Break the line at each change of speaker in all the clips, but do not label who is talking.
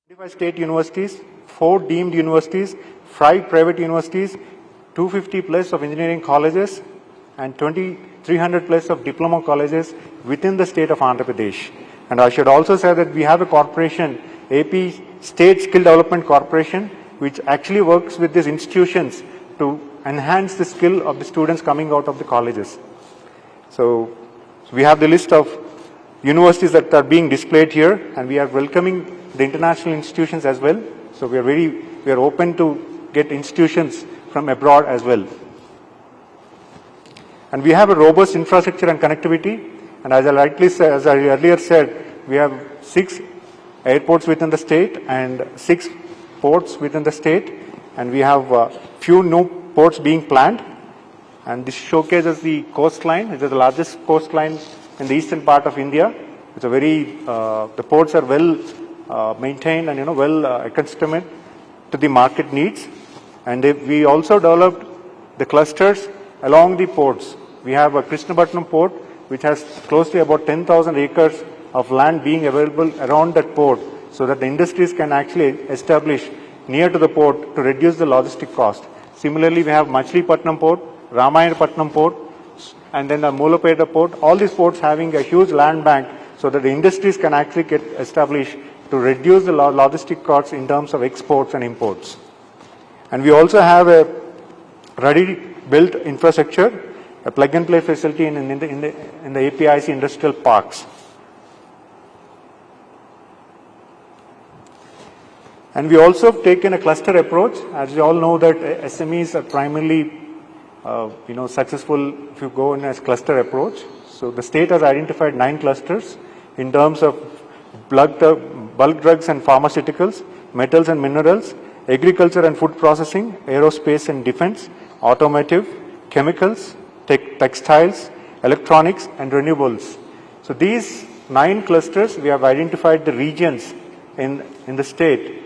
25 state universities, 4 deemed universities, 5 private universities, 250 plus of engineering colleges, and 300 plus of diploma colleges within the state of Andhra Pradesh. And I should also say that we have a corporation, AP State Skill Development Corporation, which actually works with these institutions to enhance the skill of the students coming out of the colleges. So we have the list of universities that are being displayed here, and we are welcoming the international institutions as well. So we are open to get institutions from abroad as well. And we have a robust infrastructure and connectivity. And as I earlier said, we have 6 airports within the state and 6 ports within the state. And we have few new ports being planned. And this showcases the coastline. It is the largest coastline in the eastern part of India. It's a the ports are well maintained and well accustomed to the market needs. And we also developed the clusters along the ports. We have a Krishnapatnam port, which has close to about 10,000 acres of land being available around that port, so that the industries can actually establish near to the port to reduce the logistic cost. Similarly, we have Machilipatnam port, Ramayanapatnam port, and then the Moolapeta port. All these ports having a huge land bank, so that the industries can actually get established to reduce the logistic costs in terms of exports and imports. And we also have a ready built infrastructure, a plug and play facility in the APIC industrial parks. And we also have taken a cluster approach. As you all know that SMEs are primarily successful if you go in a cluster approach. So the state has identified 9 clusters in terms of bulk drugs and pharmaceuticals, metals and minerals, agriculture and food processing, aerospace and defense, automotive, chemicals, textiles, electronics and renewables. So these 9 clusters, we have identified the regions in the state,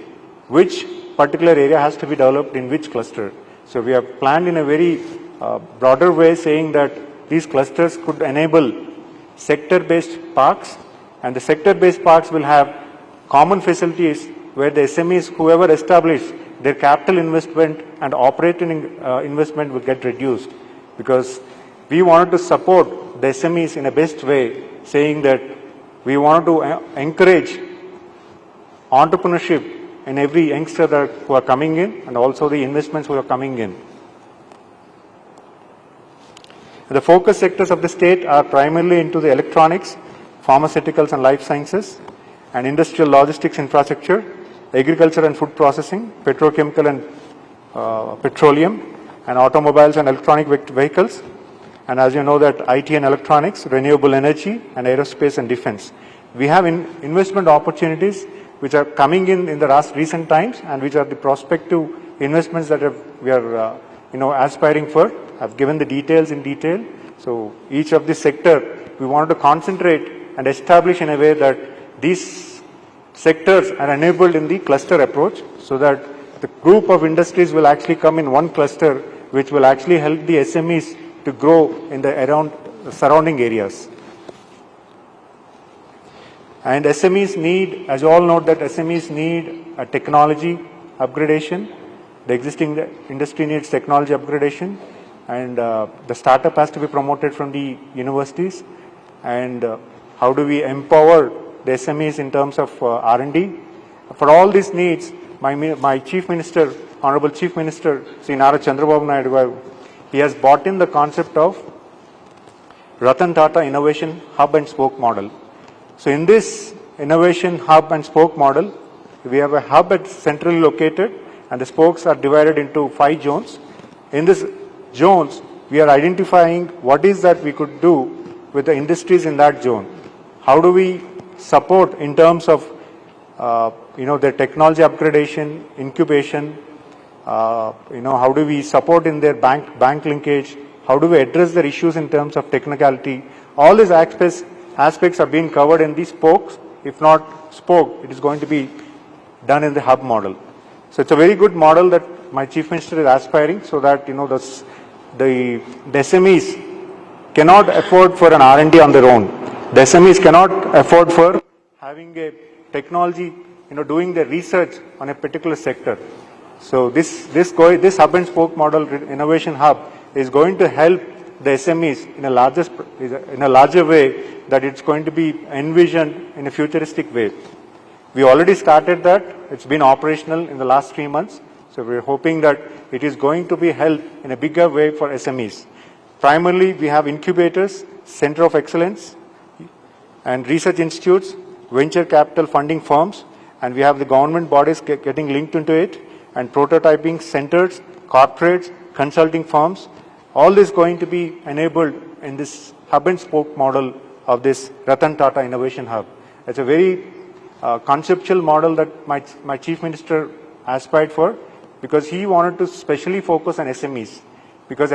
which particular area has to be developed in which cluster. So we have planned in a very broader way, saying that these clusters could enable sector-based parks, and the sector-based parks will have common facilities where the SMEs, whoever establish their capital investment and operating investment will get reduced, because we wanted to support the SMEs in a best way, saying that we wanted to encourage entrepreneurship in every youngster who are coming in, and also the investments who are coming in. The focus sectors of the state are primarily into the electronics, pharmaceuticals and life sciences, and industrial logistics infrastructure, agriculture and food processing, petrochemical and petroleum, and automobiles and electronic vehicles. And as you know that IT and electronics, renewable energy, and aerospace and defense. We have investment opportunities which are coming in the recent times, and which are the prospective investments that we are aspiring for. I've given the details in detail. So each of this sector, we wanted to concentrate and establish in a way that these sectors are enabled in the cluster approach, so that the group of industries will actually come in one cluster, which will actually help the SMEs to grow in the surrounding areas. And SMEs need, as you all know, that SMEs need a technology upgradation. The existing industry needs technology upgradation, and the startup has to be promoted from the universities. And how do we empower the SMEs in terms of R&D? For all these needs, my Chief Minister, Honorable Chief Minister, Sri Nara Chandrababu Naidu, he has brought in the concept of Ratan Tata Innovation Hub and Spoke model. So in this innovation hub and spoke model, we have a hub centrally located, and the spokes are divided into 5 zones. In these zones, we are identifying what is that we could do with the industries in that zone. How do we support in terms of their technology upgradation, incubation, how do we support in their bank linkage, how do we address their issues in terms of technicality. All these aspects are being covered in the spokes. If not spoke, it is going to be done in the hub model. So it's a very good model that my Chief Minister is aspiring, so that the SMEs cannot afford for an R&D on their own. The SMEs cannot afford for having a technology doing the research on a particular sector. So this hub and spoke model innovation hub is going to help the SMEs in a larger way, that it's going to be envisioned in a futuristic way. We already started that. It's been operational in the last 3 months. So we're hoping that it is going to be helped in a bigger way for SMEs. Primarily, we have incubators, center of excellence, and research institutes, venture capital funding firms, and we have the government bodies getting linked into it, and prototyping centers, corporates, consulting firms. All this going to be enabled in this hub and spoke model of this Ratan Tata Innovation Hub. It's a very conceptual model that my Chief Minister aspired for, because he wanted to specially focus on SMEs, because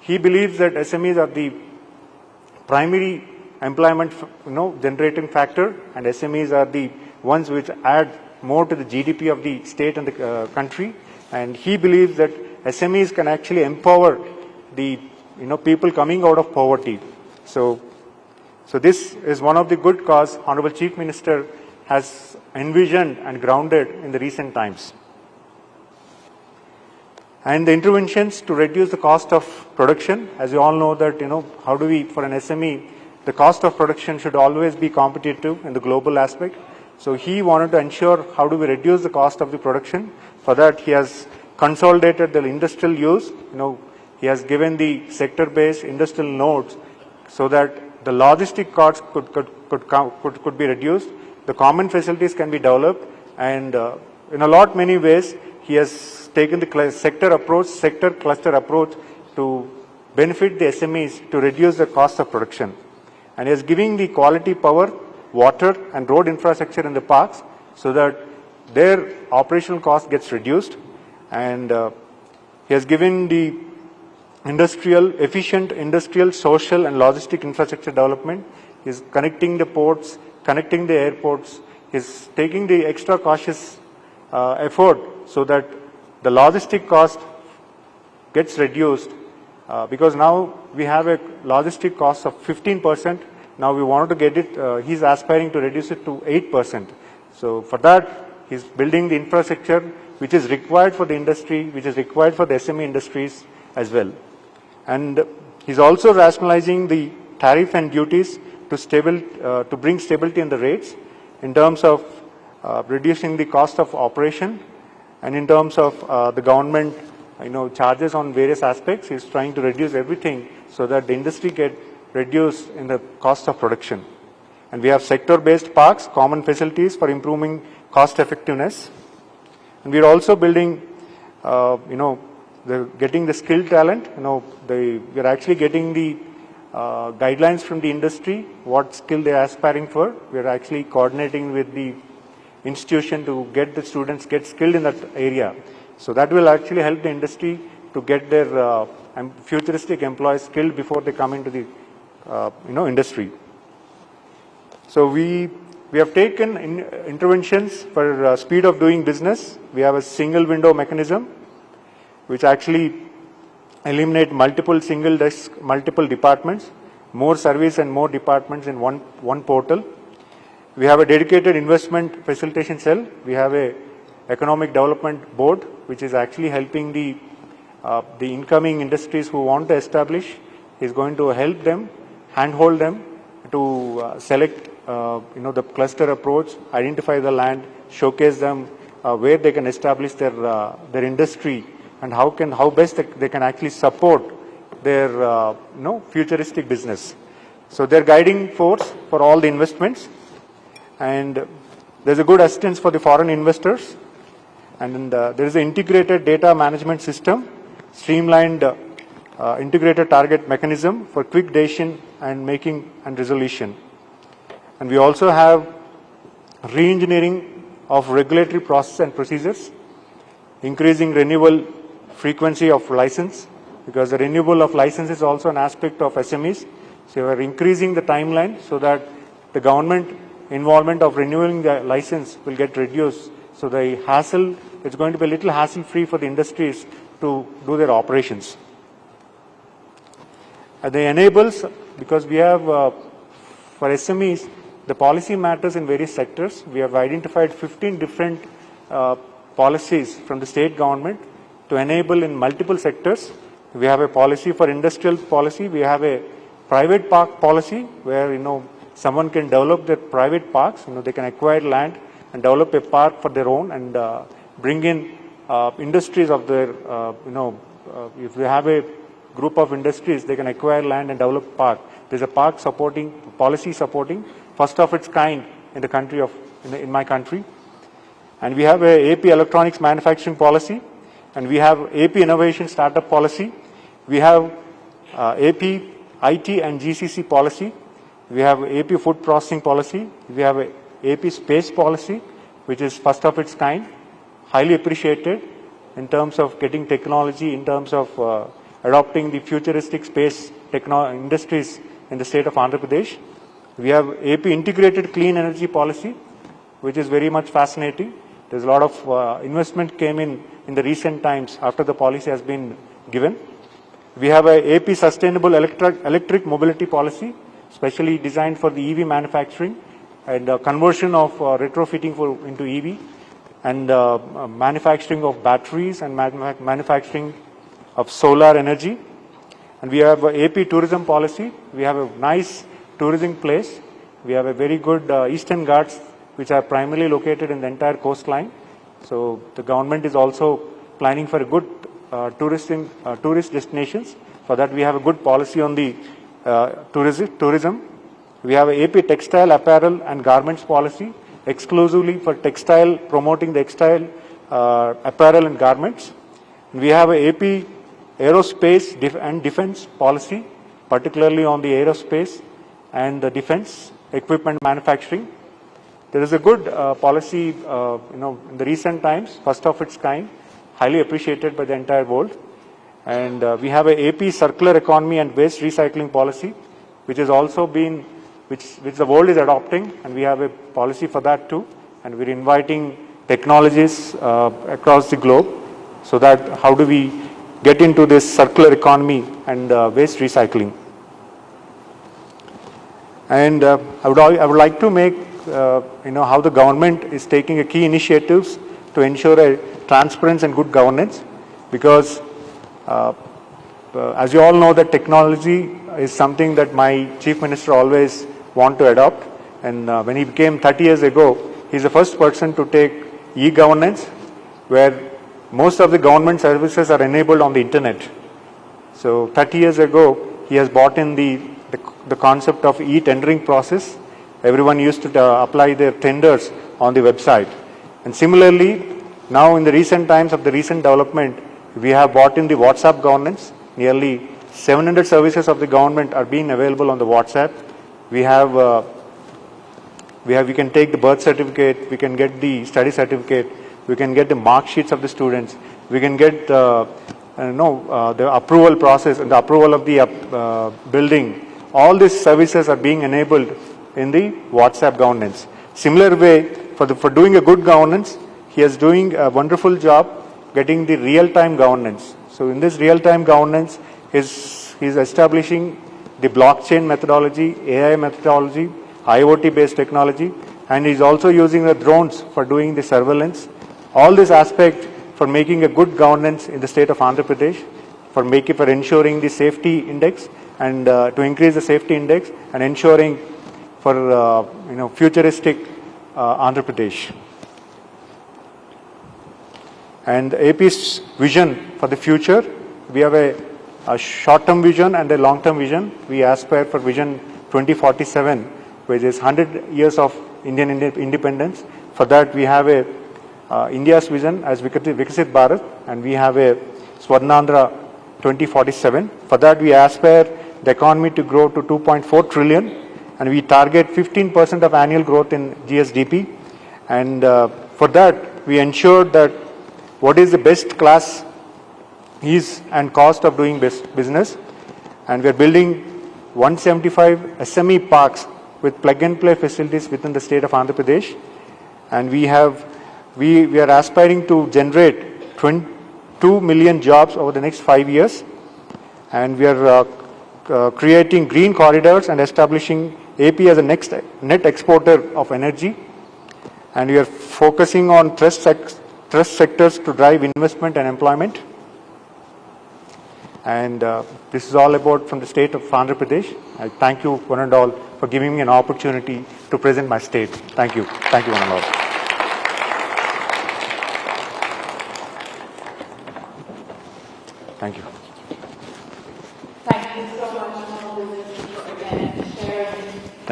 he believes that SMEs are the primary employment generating factor, and SMEs are the ones which add more to the GDP of the state and the country, and he believes that SMEs can actually empower the people coming out of poverty. So this is one of the good cause Honorable Chief Minister has envisioned and grounded in the recent times. And the interventions to reduce the cost of production, as you all know that, how do we, for an SME, the cost of production should always be competitive in the global aspect. So he wanted to ensure how do we reduce the cost of the production. For that, he has consolidated the industrial use. He has given the sector-based industrial nodes so that the logistic costs could be reduced. The common facilities can be developed, and in many ways, he has taken the sector cluster approach to benefit the SMEs to reduce the cost of production. And he is giving the quality power, water and road infrastructure in the parks so that their operational cost gets reduced. And he has given the efficient industrial, social and logistic infrastructure development. He is connecting the ports, connecting the airports. He is taking the extra cautious effort so that the logistic cost gets reduced, because now we have a logistic cost of 15%. Now we wanted to get it, he's aspiring to reduce it to 8%. So for that, he's building the infrastructure which is required for the industry, which is required for the SME industries as well. And he's also rationalizing the tariff and duties to bring stability in the rates in terms of reducing the cost of operation, and in terms of the government charges on various aspects. He's trying to reduce everything so that the industry get reduced in the cost of production. And we have sector-based parks, common facilities for improving cost effectiveness. And we are also building, getting the skilled talent. We are actually getting the guidelines from the industry, what skill they are aspiring for. We are actually coordinating with the institution to get the students get skilled in that area. So that will actually help the industry to get their futuristic employees skilled before they come into the industry. So we have taken interventions for speed of doing business. We have a single window mechanism which actually eliminate multiple single desk, multiple departments, more service and more departments in one portal. We have a dedicated investment facilitation cell. We have a economic development board which is actually helping the incoming industries who want to establish. Is going to help them, handhold them to select the cluster approach, identify the land, showcase them where they can establish their industry, and how best they can actually support their futuristic business. So they're guiding force for all the investments, and there's a good assistance for the foreign investors, and there is an integrated data management system, streamlined integrated target mechanism for quick decision and making and resolution. And we also have re-engineering of regulatory process and procedures, increasing renewal frequency of license, because the renewal of license is also an aspect of SMEs. So we are increasing the timeline so that the government involvement of renewing the license will get reduced. So the hassle, it's going to be a little hassle-free for the industries to do their operations. And they enables, because we have, for SMEs, the policy matters in various sectors. We have identified 15 different policies from the state government to enable in multiple sectors. We have a policy for industrial policy. We have a private park policy where, someone can develop their private parks. They can acquire land and develop a park for their own and bring in industries of their, if they have a group of industries, they can acquire land and develop park. There's a park supporting, policy supporting, first of its kind in the country of, in my country. And we have a AP electronics manufacturing policy, and we have AP innovation startup policy. We have AP IT and GCC policy. We have AP food processing policy. We have a AP space policy, which is first of its kind, highly appreciated in terms of getting technology, in terms of adopting the futuristic space industries in the state of Andhra Pradesh. We have AP integrated clean energy policy, which is very much fascinating. There's a lot of investment came in the recent times after the policy has been given. We have a AP sustainable electric mobility policy, specially designed for the EV manufacturing and conversion of retrofitting into EV and manufacturing of batteries and manufacturing of solar energy. And we have a AP tourism policy. We have a nice tourism place. We have a very good Eastern Ghats, which are primarily located in the entire coastline. So the government is also planning for a good tourist destinations. For that, we have a good policy on the tourism. We have a AP textile, apparel and garments policy, exclusively for textile, promoting the textile, apparel and garments. We have a AP aerospace and defense policy, particularly on the aerospace and the defense equipment manufacturing. There is a good policy, in the recent times, first of its kind, highly appreciated by the entire world. And we have a AP circular economy and waste recycling policy, which has also been, which the world is adopting, and we have a policy for that too. And we're inviting technologies across the globe so that how do we get into this circular economy and waste recycling. And I would like to make how the government is taking a key initiatives to ensure a transparency and good governance, because as you all know, that technology is something that my chief minister always want to adopt. And when he became 30 years ago, he's the first person to take e-governance, where most of the government services are enabled on the internet. So 30 years ago, he has brought in the concept of e-tendering process. Everyone used to apply their tenders on the website. And similarly, now in the recent times of the recent development, we have brought in the WhatsApp governance. Nearly 700 services of the government are being available on the WhatsApp. We can take the birth certificate, we can get the study certificate, we can get the mark sheets of the students, we can get the approval process and the approval of the building. All these services are being enabled in the WhatsApp governance. Similar way, for doing a good governance, he is doing a wonderful job getting the real-time governance. So in this real-time governance, he's establishing the blockchain methodology, AI methodology, IoT-based technology, and he's also using the drones for doing the surveillance. All this aspect for making a good governance in the state of Andhra Pradesh, for ensuring the safety index and to increase the safety index and ensuring for futuristic Andhra Pradesh. And AP's vision for the future, we have a short-term vision and a long-term vision. We aspire for Vision 2047, which is 100 years of Indian independence. For that, we have India's vision as Viksit Bharat, and we have a Swarnandhra 2047. For that, we aspire the economy to grow to 2.4 trillion, and we target 15% of annual growth in GSDP. And for that, we ensure that what is the best class ease and cost of doing business, and we are building 175 SME parks with plug-and-play facilities within the state of Andhra Pradesh, and we are aspiring to generate 2 million jobs over the next 5 years, and we are creating green corridors and establishing AP as a next net exporter of energy. And we are focusing on trust sectors to drive investment and employment. And this is all about from the state of Andhra Pradesh. I thank you one and all for giving me an opportunity to present my state. Thank you. Thank you one and all. Thank you.
Thank you so much, Honorable Minister, for again sharing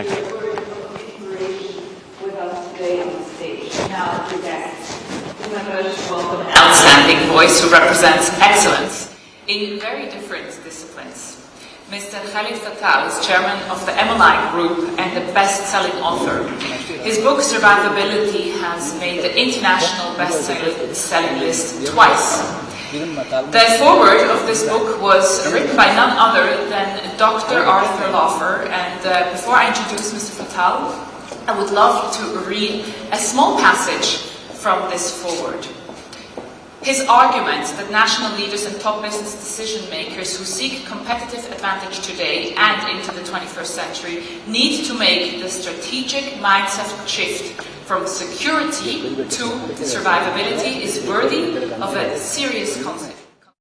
your words of inspiration with us today on the stage. Now, the guests. It's my pleasure to welcome an outstanding voice who represents excellence in very different disciplines. Mr. Khalid Fatal is chairman of the MLI Group and the best-selling author. His book, Survivability, has made the international best-selling list twice. The foreword of this book was written by none other than Dr. Arthur Lawfer, and before I introduce Mr. Fatal, I would love to read a small passage from this foreword. His argument that national leaders and top business decision makers who seek competitive advantage today and into the 21st century need to make the strategic mindset shift from security to survivability is worthy of a serious consideration.